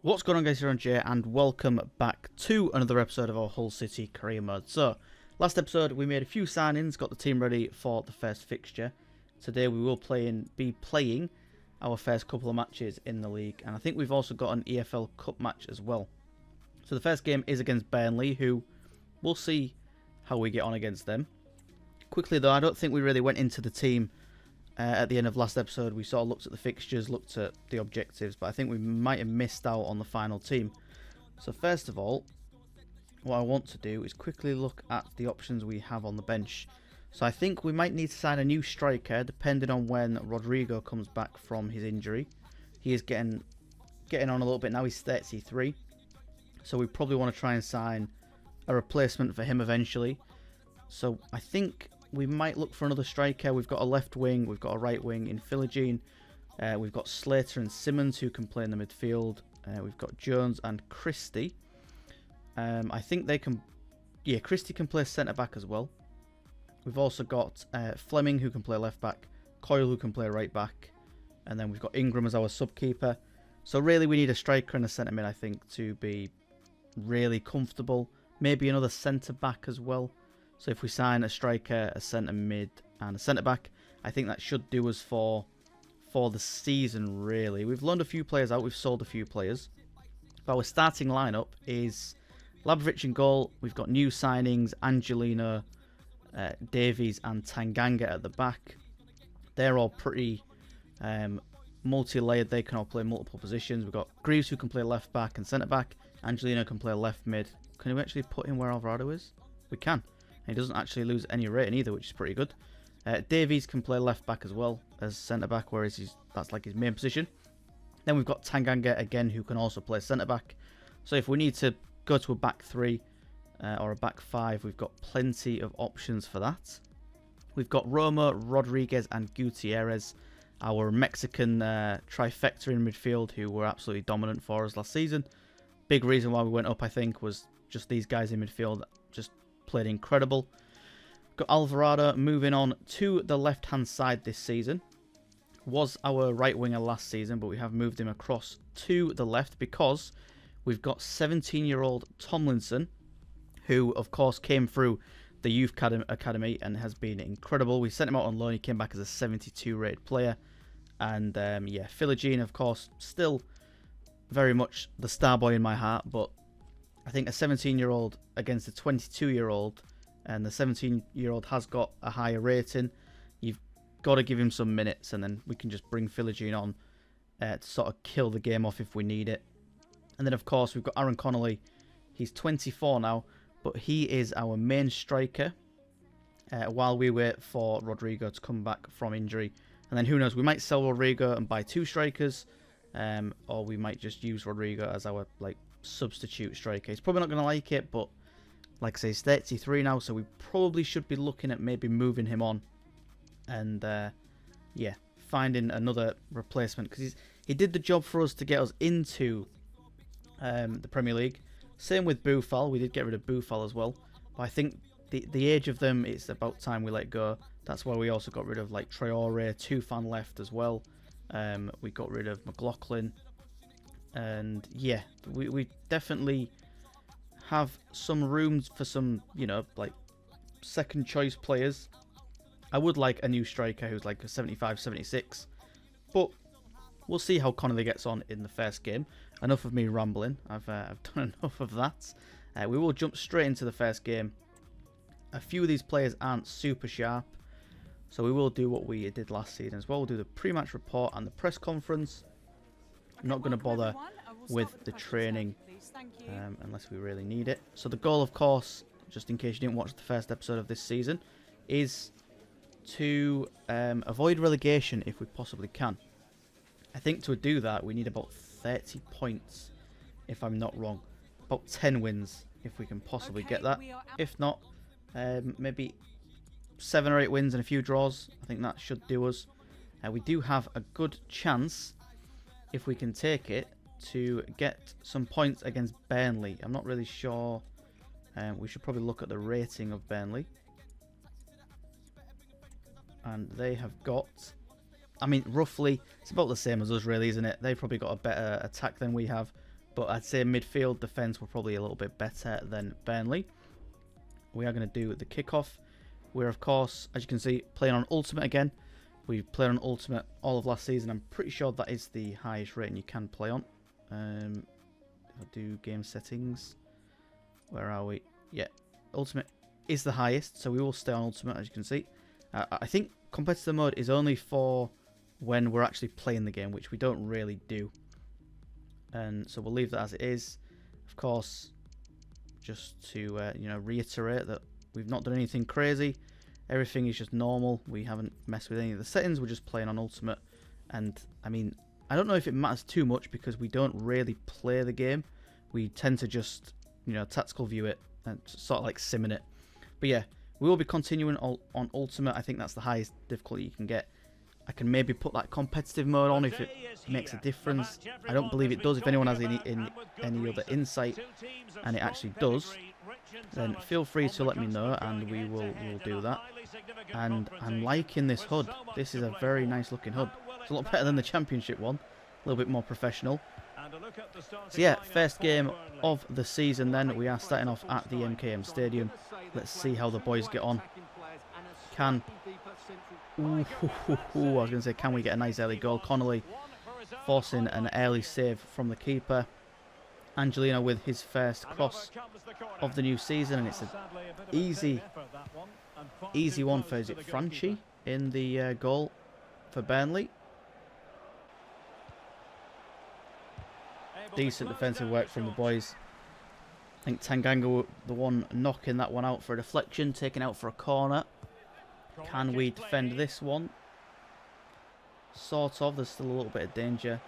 What's going on, guys? EirronJ, and welcome back to another episode of our Hull City career mode. So, last episode we made a few signings, got the team ready for the first fixture. Today we will be playing our first couple of matches in the league, and I think we've also got an EFL Cup match as well. So the first game is against Burnley, who we'll see how we get on against them. Quickly though, I don't think we really went into the team at the end of last episode. We sort of looked at the fixtures, looked at the objectives, but I think we might have missed out on the final team. So first of all, what I want to do is quickly look at the options we have on the bench. So I think we might need to sign a new striker, depending on when Rodrigo comes back from his injury. He is getting on a little bit now. He's 33, so we probably want to try and sign a replacement for him eventually. So I think we might look for another striker. We've got a left wing, we've got a right wing in Philogene. We've got Slater and Simmons who can play in the midfield. We've got Jones and Christie. I think they can... Yeah, Christie can play centre-back as well. We've also got Fleming who can play left-back. Coyle who can play right-back. And then we've got Ingram as our sub-keeper. So really we need a striker and a centre-mid, I think, to be really comfortable. Maybe another centre-back as well. So if we sign a striker, a centre-mid and a centre-back, I think that should do us for the season, really. We've loaned a few players out, we've sold a few players. But our starting lineup is Labovic in goal. We've got new signings, Angelino, Davies and Tanganga at the back. They're all pretty multi-layered. They can all play multiple positions. We've got Greaves who can play left-back and centre-back. Angelino can play left-mid. Can we actually put him where Alvarado is? We can. He doesn't actually lose any rating either, which is pretty good. Davies can play left back as well as centre back, whereas that's like his main position. Then we've got Tanganga again, who can also play centre back. So if we need to go to a back three or a back five, we've got plenty of options for that. We've got Roma, Rodriguez, and Gutierrez, our Mexican trifecta in midfield, who were absolutely dominant for us last season. Big reason why we went up, I think, was just these guys in midfield just played incredible. Got Alvarado moving on to the left hand side this season. Was our right winger last season, but we have moved him across to the left because we've got 17-year-old Tomlinson, who of course came through the youth academy and has been incredible. We sent him out on loan. He came back as a 72 rated player, and yeah, Philogene of course still very much the star boy in my heart, but I think a 17-year-old against a 22-year-old, and the 17-year-old has got a higher rating. You've got to give him some minutes, and then we can just bring Philogene on to sort of kill the game off if we need it. And then, of course, we've got Aaron Connolly. He's 24 now, but he is our main striker while we wait for Rodrigo to come back from injury. And then, who knows, we might sell Rodrigo and buy two strikers, or we might just use Rodrigo as our, like, substitute striker. He's probably not going to like it, but like I say, he's 33 now, so we probably should be looking at maybe moving him on and yeah, finding another replacement, because he did the job for us to get us into the Premier League. Same with Boufal. We did get rid of Boufal as well, but I think the age of them, it's about time we let go. That's why we also got rid of like Traore, Tufan left as well. We got rid of McLaughlin. And yeah, we definitely have some room for some, you know, like second choice players. I would like a new striker who's like a 75, 76, but we'll see how Connolly gets on in the first game. Enough of me rambling. I've done enough of that. We will jump straight into the first game. A few of these players aren't super sharp, so we will do what we did last season as well. We'll do the pre-match report and the press conference. I'm not going to bother with the training unless we really need it. So the goal, of course, just in case you didn't watch the first episode of this season, is to avoid relegation if we possibly can. I think to do that we need about 30 points, if I'm not wrong. About 10 wins if we can possibly get that. If not, maybe 7 or 8 wins and a few draws. I think that should do us. We do have a good chance, if we can take it, to get some points against Burnley. I'm not really sure. We should probably look at the rating of Burnley. And they have got, I mean, roughly, it's about the same as us really, isn't it? They've probably got a better attack than we have. But I'd say midfield defence were probably a little bit better than Burnley. We are going to do the kickoff. We're, of course, as you can see, playing on Ultimate again. We've played on Ultimate all of last season. I'm pretty sure that is the highest rating you can play on. If I do game settings, where are we? Yeah, Ultimate is the highest, so we will stay on Ultimate, as you can see. I think competitive mode is only for when we're actually playing the game, which we don't really do. And so we'll leave that as it is. Of course, just to reiterate that we've not done anything crazy. Everything is just normal. We haven't messed with any of the settings. We're just playing on Ultimate. And I mean, I don't know if it matters too much because we don't really play the game. We tend to just, tactical view it and sort of like simming it. But yeah, we will be continuing on Ultimate. I think that's the highest difficulty you can get. I can maybe put that competitive mode on if it makes a difference. I don't believe it does. If anyone has any other insight and it actually does, then feel free to let me know and we'll do that. And I'm liking this HUD. This is a very nice looking HUD. It's a lot better than the Championship one. A little bit more professional. So yeah, first game of the season then. We are starting off at the MKM Stadium. Let's see how the boys get on. I was going to say, can we get a nice early goal? Connolly forcing an early save from the keeper. Angelino with his first cross of the new season, and it's an easy one for, is it Franchi in the goal for Burnley. Decent defensive work from the boys. I think Tanganga, the one knocking that one out for a deflection, taken out for a corner. Can we defend this one? Sort of. There's still a little bit of danger.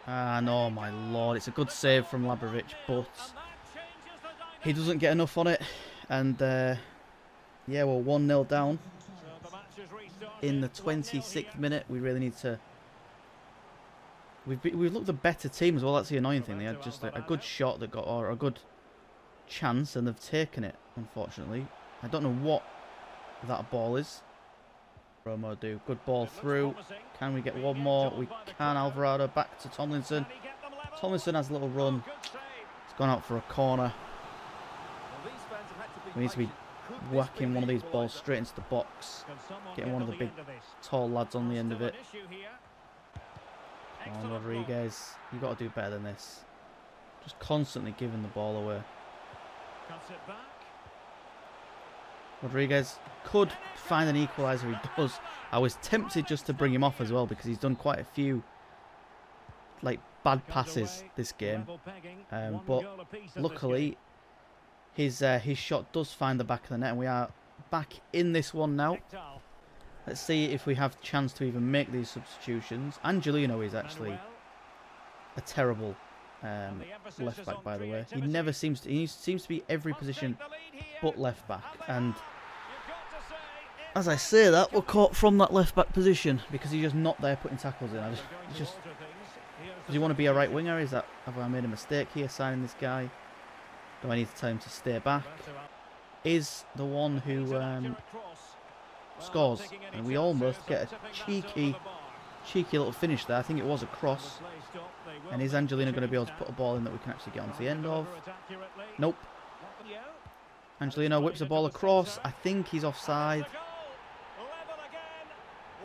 Ah, no, my lord. It's a good save from Labrovic, but he doesn't get enough on it. And, yeah, we're 1-0 down. In the 26th minute, we really need to... We've looked a better team as well. That's the annoying thing. They had just a good shot that got, or a good chance, and they've taken it, unfortunately. I don't know what that ball is. Romo do. Good ball through. Can we get one more? We can. Alvarado back to Tomlinson. Tomlinson has a little run. It's gone out for a corner. We need to be whacking one of these balls straight into the box. Getting one of the big, tall lads on the end of it. Come on, Rodriguez. You've got to do better than this. Just constantly giving the ball away. Rodriguez could find an equaliser. He does. I was tempted just to bring him off as well because he's done quite a few bad passes this game. But luckily his shot does find the back of the net, and we are back in this one now. Let's see if we have a chance to even make these substitutions. Angelino is actually a terrible left back, by the way. He never seems to. He seems to be every position but left back. And as I say that, we're caught from that left back position because he's just not there putting tackles in. Does he want to be a right winger? Have I made a mistake here signing this guy? Do I need to tell him to stay back? Is the one who scores, and we almost get a cheeky little finish there. I think it was a cross. And is Angelino going to be able to put a ball in that we can actually get onto the end of? Nope. Angelino whips the ball across. I think he's offside.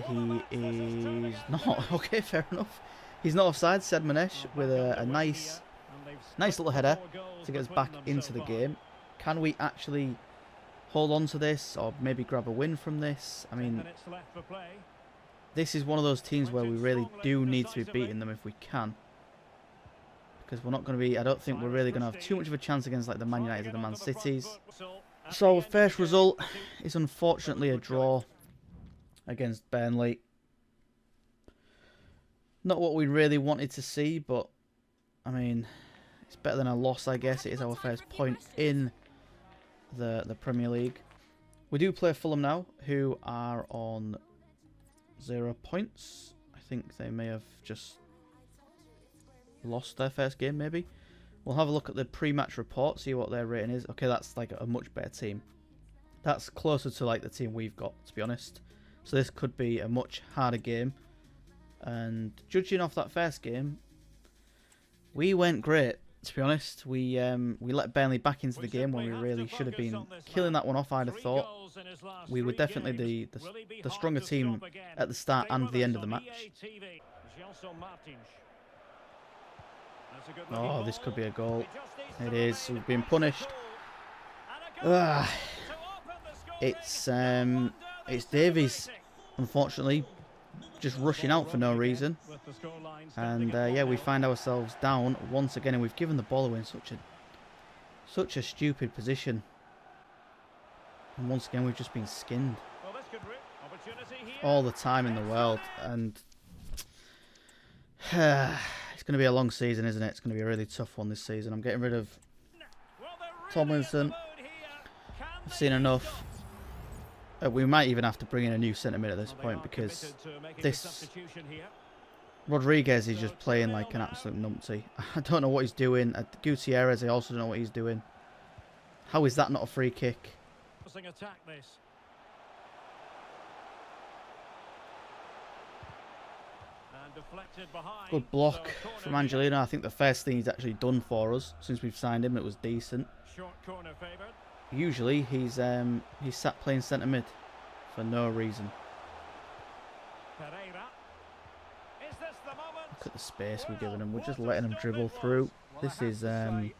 He is not. Okay, fair enough. He's not offside. Said Manesh with a nice little header to get us back into the game. Can we actually hold on to this, or maybe grab a win from this? I mean, this is one of those teams where we really do need to be beating them if we can. Because we're not going to be, I don't think we're really going to have too much of a chance against the Man United or the Man Cities. So our first result is unfortunately a draw against Burnley. Not what we really wanted to see, but I mean, it's better than a loss, I guess. It is our first point in the Premier League. We do play Fulham now, who are on 0 points. I think they may have just lost their first game, maybe. We'll have a look at the pre-match report, see what their rating is. Okay, that's a much better team. That's closer to the team we've got, to be honest. So this could be a much harder game. And judging off that first game, we went great. To be honest, we let Burnley back into the game when we really should have been killing that one off. I'd have thought we were definitely the stronger team at the start and the end of the match. Oh, this could be a goal. It is. We've been punished. It's Davies, unfortunately, just rushing out for no reason. And yeah, we find ourselves down once again, and we've given the ball away in such a stupid position. And once again, we've just been skinned all the time in the world. And it's going to be a long season, isn't it? It's going to be a really tough one this season. I'm getting rid of Tomlinson. I've seen enough. We might even have to bring in a new centre mid at this point, because this Rodriguez is just playing like an absolute numpty. I don't know what he's doing. Gutierrez, I also don't know what he's doing. How is that not a free kick? Good block from Angelino. I think the first thing he's actually done for us since we've signed him, it was decent. Usually he's sat playing centre mid for no reason. Look at the space we're giving him. We're just letting him dribble through. This is yeah,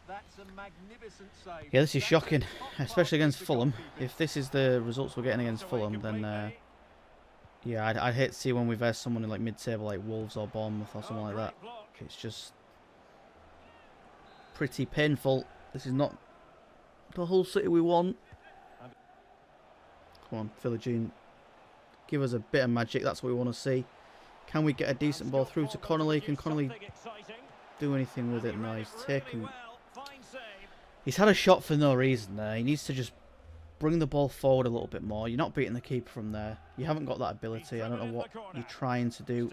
this is shocking, especially against Fulham. If this is the results we're getting against Fulham, then yeah, I'd hate to see when we verse someone in like mid-table like Wolves or Bournemouth or something like that. It's just pretty painful. This is not the Hull City we want. Come on, Philogene. Give us a bit of magic. That's what we want to see. Can we get a decent ball through to Connolly? Can Connolly do anything with it? No, he's taking... He's had a shot for no reason there. He needs to just bring the ball forward a little bit more. You're not beating the keeper from there. You haven't got that ability. I don't know what you're trying to do.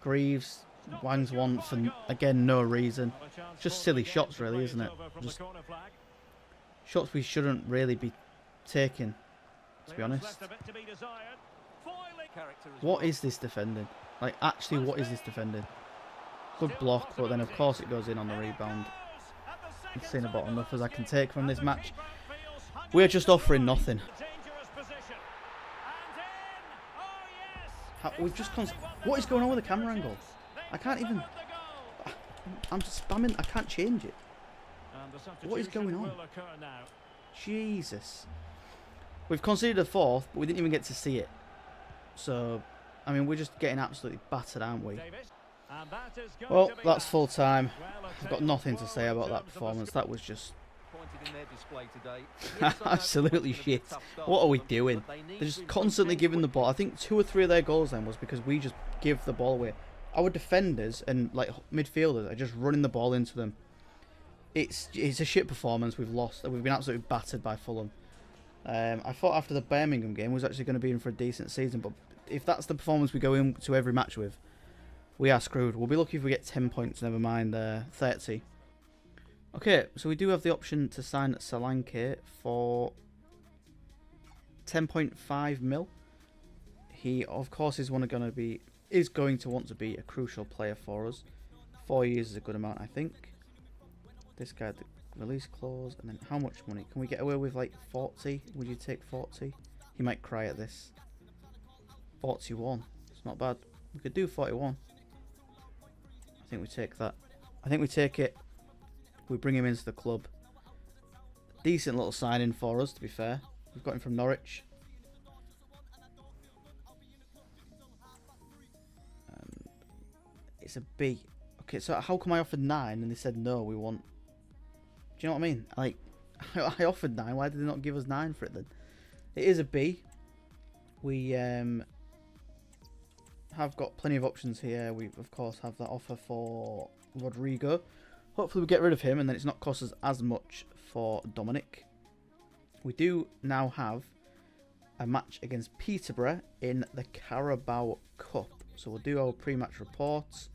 Greaves wangs one for, again, no reason. Just silly shots, really, isn't it? Just shots we shouldn't really be taking, to be honest. What is this defending? Like, actually, what is this defending? Good block, but then, of course, it goes in on the rebound. I've seen about enough as I can take from this match. We're just offering nothing. We've just what is going on with the camera angle? I can't even... I'm spamming. I can't change it. What is going on? Jesus. We've conceded a fourth, but we didn't even get to see it. So, I mean, we're just getting absolutely battered, aren't we? Well, that's full time. I've got nothing to say about that performance. That was just absolutely shit. What are we doing? They're just constantly giving the ball. I think 2 or 3 of their goals then was because we just give the ball away. Our defenders and like midfielders are just running the ball into them. It's a shit performance. We've lost. We've been absolutely battered by Fulham. I thought after the Birmingham game was actually going to be in for a decent season, but if that's the performance we go into every match with, we are screwed. We'll be lucky if we get 10 points, never mind 30. Okay, so we do have the option to sign Solanke for 10.5 mil. He, of course, is going to want to be a crucial player for us. 4 years is a good amount, I think. This guy, the release clause, and then how much money? Can we get away with like 40? Would you take 40? He might cry at this. 41. It's not bad. We could do 41. I think we take that. I think we take it. We bring him into the club. Decent little signing for us, to be fair. We've got him from Norwich. It's a B. Okay, so how come I offered 9 and they said no, we want... Do you know what I mean? Like, I offered 9. Why did they not give us 9 for it then? It is a B. We have got plenty of options here. We, of course, have that offer for Rodrigo. Hopefully we get rid of him and then it's not cost us as much for Dominic. We do now have a match against Peterborough in the Carabao Cup. So we'll do our pre-match reports.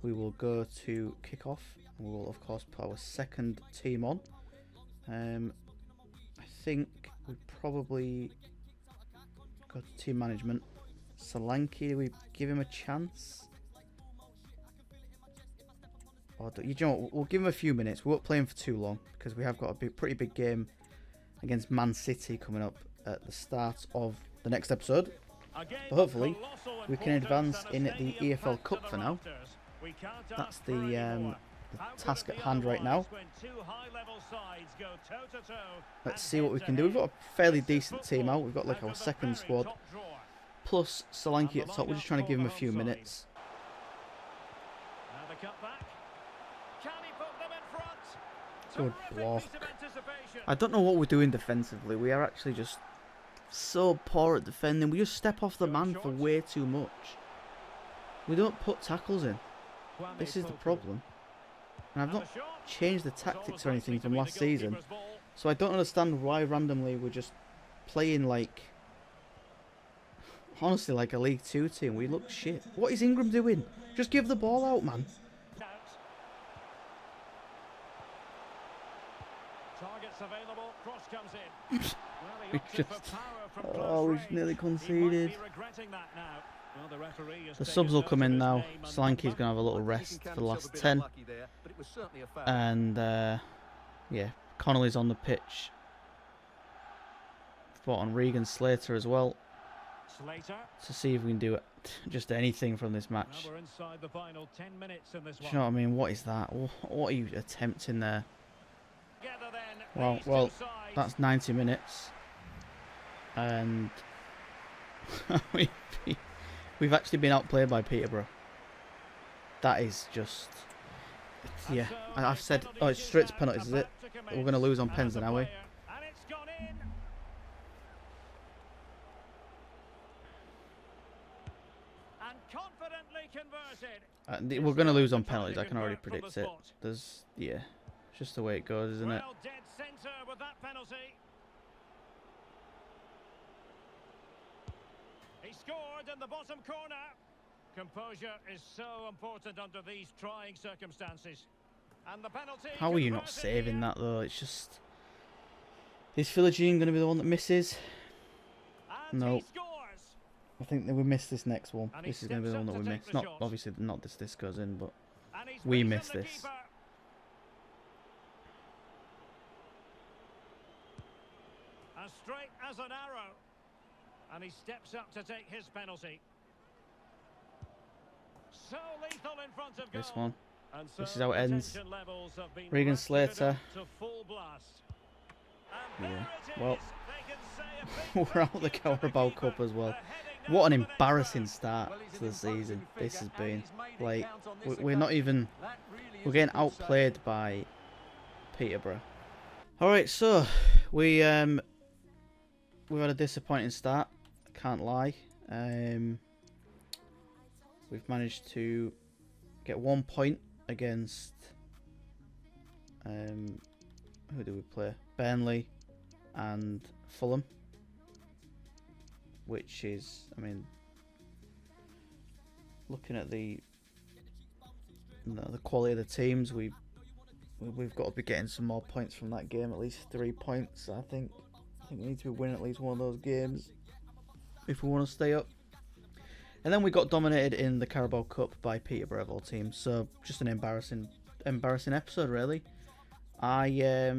We will go to kick-off. We will, of course, put our second team on. I think we probably... Go to team management. Solanke, do we give him a chance? Or you know what, we'll give him a few minutes. We won't play him for too long because we have got a pretty big game against Man City coming up at the start of the next episode. But hopefully we can advance in the EFL Cup for now. That's the task at hand right now. Let's see what we can do. We've got a fairly decent team out. We've got like our second squad plus Solanke at the top. We're just trying to give him a few minutes. Good block. I don't know what we're doing defensively. We are actually just so poor at defending. We just step off the man for way too much. We don't put tackles in. This is the problem. And I've not changed the tactics or anything from last season. So I don't understand why randomly we're just playing like... honestly, like a League 2 team. We look shit. What is Ingram doing? Just give the ball out, man. We just... oh, we've nearly conceded. The subs will come in now. Solanke's going to have a little rest for the last 10. And, yeah, Connolly's on the pitch. Brought on Regan Slater as well. To see if we can do it. Just anything from this match. Do you know what I mean? What is that? What are you attempting there? Well, that's 90 minutes. And we've actually been outplayed by Peterborough. That is just... yeah, I've said... oh, it's straight to penalties, is it? We're going to lose on pens then, are we? We're going to lose on penalties, I can already predict it. There's... yeah, it's just the way it goes, isn't it? He scored in the bottom corner. Composure is so important under these trying circumstances. And the penalty. How are you not saving that though? It's just... is Philogene going to be the one that misses? No. I think that we missed this next one. This is going to be the one that we miss. Not obviously not this goes in, but we miss this. As straight as an arrow. And he steps up to take his penalty. So lethal in front of this one. So this is how it ends. Regan Slater. Yeah. Well, we're out of the Carabao Cup as well. What an embarrassing start to the season this has been. Like, we're not even... we're getting outplayed by Peterborough. Alright, so we've had a disappointing start. Can't lie. We've managed to get 1 point against who do we play? Burnley and Fulham, which is, I mean, looking at the quality of the teams, we've got to be getting some more points from that game. At least 3 points. I think we need to be winning at least one of those games if we want to stay up. And then we got dominated in the Carabao Cup by Peterborough of all teams. So just an embarrassing episode, really. Yeah,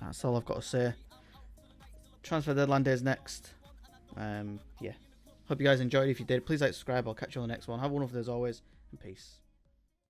that's all I've got to say. Transfer deadline day is next. Yeah, hope you guys enjoyed. If you did, please like, subscribe. I'll catch you on the next one. Have a wonderful day as always, and peace.